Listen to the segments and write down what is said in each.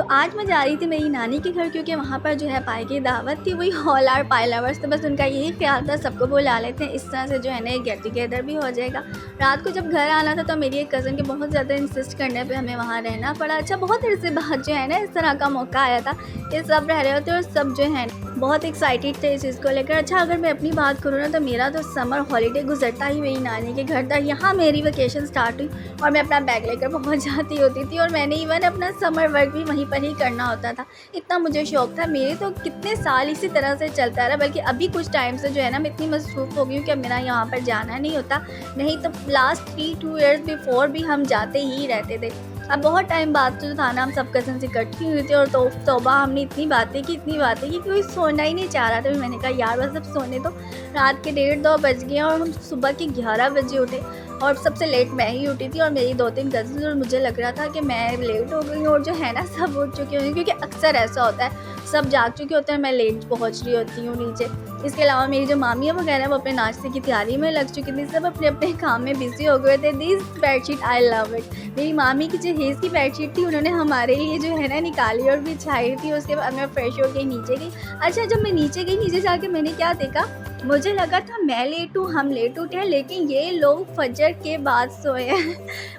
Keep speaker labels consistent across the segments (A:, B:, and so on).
A: तो आज मैं जा रही थी मेरी नानी के घर, क्योंकि वहाँ पर जो है पाई की दावत थी, वही हॉल आर पाई लवर्स। तो बस उनका यही ख्याल था सबको बुला लेते हैं, इस तरह से जो है ना गेट टुगेदर भी हो जाएगा। रात को जब घर आना था तो मेरी एक कज़न के बहुत ज़्यादा इंसिस्ट करने पे हमें वहाँ रहना पड़ा। अच्छा, बहुत देर से बाद जो है ना इस तरह का मौका आया था कि सब रह रहे होते और सब जो है बहुत एक्साइटेड थे इस चीज़ को लेकर। अच्छा, अगर मैं अपनी बात करूँ ना तो मेरा तो समर हॉलीडे गुजरता ही मेरी नानी के घर था। यहाँ मेरी वेकेशन स्टार्ट हुई और मैं अपना बैग लेकर पहुँच जाती होती थी, और मैंने इवन अपना समर वर्क भी वहीं पर ही करना होता था। इतना मुझे शौक था। मेरे तो कितने साल इसी तरह से चलता रहा, बल्कि अभी कुछ टाइम से जो है ना मैं इतनी मसरूफ़ हो गई हूँ कि अब मेरा यहाँ पर जाना नहीं होता। नहीं तो लास्ट 3-2 ईयर्स बिफोर भी हम जाते ही रहते थे। अब बहुत टाइम बाद जो था ना हम सब कज़न्स इकट्ठी हुए थे, और तौबा हमने इतनी बातें की कि कोई सोना ही नहीं चाह रहा था। फिर मैंने कहा यार बस अब सोने दो। रात के 1:30-2 बज गए और हम सुबह के 11 बजे उठे, और सबसे लेट मैं ही उठी थी और मेरी 2-3 कज़न्स, और मुझे लग रहा था कि मैं लेट हो गई हूँ और जो है ना सब उठ चुके होंगे, क्योंकि अक्सर ऐसा होता है सब जाग चुके होते हैं, मैं लेट पहुँच रही होती हूँ नीचे। इसके अलावा मेरी जो मामी है वगैरह वो अपने नाश्ते की तैयारी में लग चुकी थी, सब अपने अपने काम में बिज़ी हो गए थे। This bedsheet I love it. मेरी मामी की जो हेज़ की बेडशीट थी उन्होंने हमारे लिए जो है ना निकाली और बिछाई थी। उसके बाद मैं फ्रेश हो गई, नीचे गई। अच्छा, जब मैं नीचे गई, नीचे जाके मैंने क्या देखा, मुझे लगा था मैं लेट हूँ, हम लेट उठे हैं, लेकिन ये लोग फजर के बाद सोए हैं।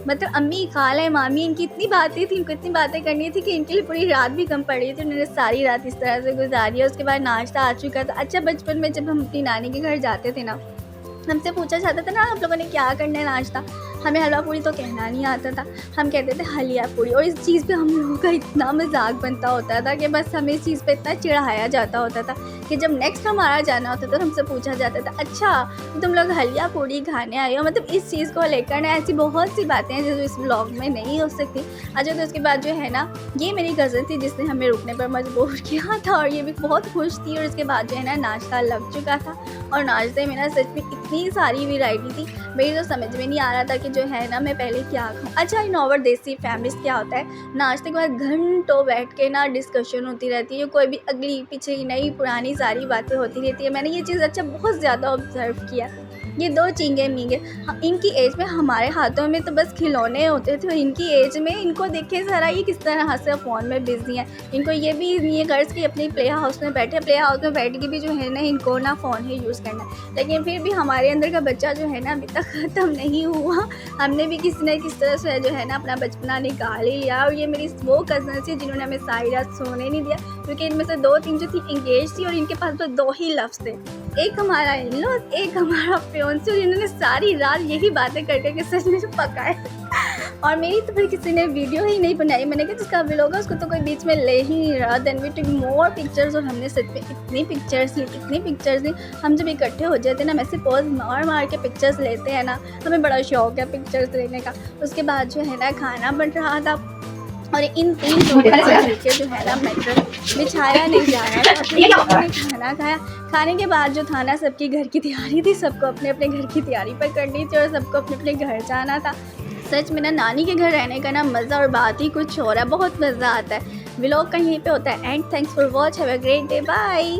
A: मतलब अम्मी, खाला, मामी, इनकी इतनी बातें थी, इनको इतनी बातें करनी थी कि इनके लिए पूरी रात भी कम पड़ी थी। उन्होंने सारी रात इस तरह से गुजारी है। उसके बाद नाश्ता आ चुका था। अच्छा, बचपन में जब हम अपनी नानी के घर जाते थे ना, हमसे पूछा जाता था ना आप लोगों ने क्या करना है नाश्ता, हमें हलवा पूड़ी तो कहना नहीं आता था, हम कहते थे हलिया पूड़ी। और इस चीज़ पे हम लोगों का इतना मजाक बनता होता था कि बस हमें इस चीज़ पे इतना चिढ़ाया जाता होता था कि जब नेक्स्ट हमारा जाना होता था तो हमसे पूछा जाता था अच्छा तुम लोग हलिया पूड़ी खाने आए हो। मतलब इस चीज़ को लेकर ना ऐसी बहुत सी बातें हैं जो इस ब्लॉग में नहीं हो सकती। अच्छा, तो उसके बाद जो है ना ये मेरी कज़न थी जिसने हमें रुकने पर मजबूर किया था, और ये भी बहुत खुश थी। और उसके बाद जो है ना नाश्ता लग चुका था, और नाश्ते में ना सच में इतनी सारी वैरायटी थी, मेरी तो समझ में नहीं आ रहा था कि जो है ना मैं पहले क्या खाऊं। अच्छा, इन ओवर देसी फैमिलीज़ क्या होता है, नाश्ते के बाद घंटों बैठ के ना डिस्कशन होती रहती है, कोई भी अगली पिछली नई पुरानी सारी बातें होती रहती है। मैंने ये चीज़ अच्छा बहुत ज़्यादा ऑब्जर्व किया। ये 2 चींगे मींगे, इनकी एज में हमारे हाथों में तो बस खिलौने होते थे, और इनकी एज में इनको देखे ज़रा ये किस तरह से फ़ोन में बिज़ी हैं। इनको ये भी ये गर्ल्स की अपनी प्ले हाउस में बैठे, प्ले हाउस में बैठ के भी जो है ना इनको ना फ़ोन ही यूज़ करना है। लेकिन फिर भी हमारे अंदर का बच्चा जो है ना अभी तक ख़त्म नहीं हुआ। हमने भी किसी न किस तरह से जो है ना अपना बचपना निकाल ही लिया। और ये मेरी वो कज़न थी जिन्होंने हमें सारी रात सोने नहीं दिया, क्योंकि इनमें से 2-3 जो थी एंगेज थी, और इनके पास तो 2 ही लफ्ज़ थे, एक हमारा इन-लॉ, एक हमारा फियांसे। और इन्होंने सारी रात यही बातें कर के सच में पकाए। और मेरी तो फिर किसी ने वीडियो ही नहीं बनाई। मैंने कहा जिसका व्लॉग है उसको तो कोई बीच में ले ही नहीं रहा। Then we took more pictures, और हमने सच में इतनी पिक्चर्स ली। हम जब इकट्ठे हो जाते हैं ना, वैसे पोज मार मार के पिक्चर्स लेते हैं ना, हमें बड़ा शौक है पिक्चर्स लेने का। उसके बाद जो है ना खाना बन रहा था, और इन 3 लोगों के नीचे जो है ना मैटर बिछाया नहीं जा रहा था। खाना खाया, खाने के बाद जो था ना सबकी घर की तैयारी थी, सबको अपने अपने घर की तैयारी पर करनी थी, और सबको अपने अपने घर जाना था। सच में ना नानी के घर रहने का ना मज़ा और बात ही कुछ और है, बहुत मज़ा आता है। व्लॉग का यहीं पे होता है end. Thanks for watch, have a great day, bye.